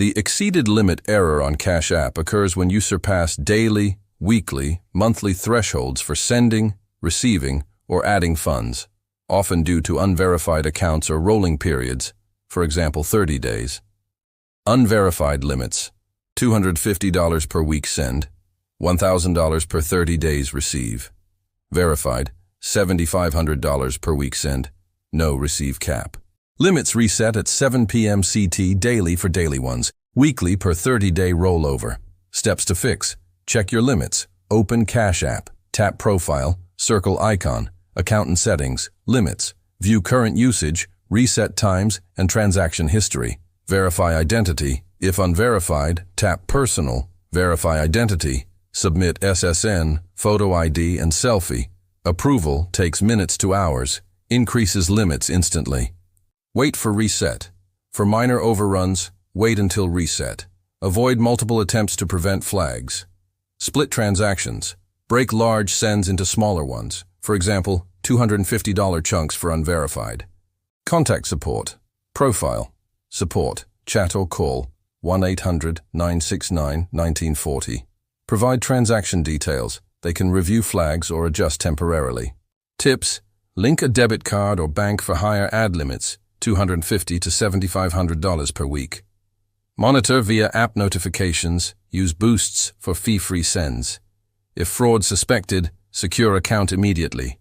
The exceeded limit error on Cash App occurs when you surpass daily, weekly, monthly thresholds for sending, receiving, or adding funds, often due to unverified accounts or rolling periods, for example 30 days. Unverified limits: $250 per week send, $1,000 per 30 days receive. Verified: $7,500 per week send, no receive cap. Limits reset at 7 p.m. CT daily for daily ones, weekly per 30-day rollover. Steps to fix: check your limits, open Cash App, tap Profile, circle icon, Account and Settings, Limits, view current usage, reset times, and transaction history. Verify identity. If unverified, tap Personal, verify identity, submit SSN, photo ID, and selfie. Approval takes minutes to hours, increases limits instantly. Wait for reset. For minor overruns, wait until reset. Avoid multiple attempts to prevent flags. Split transactions. Break large sends into smaller ones. For example, $250 chunks for unverified. Contact support. Profile. Support. Chat or call 1-800-969-1940. Provide transaction details. They can review flags or adjust temporarily. Tips: link a debit card or bank for higher ad limits, $250 to $7,500 per week. Monitor via app notifications. Use boosts for fee-free sends. If fraud suspected, secure account immediately.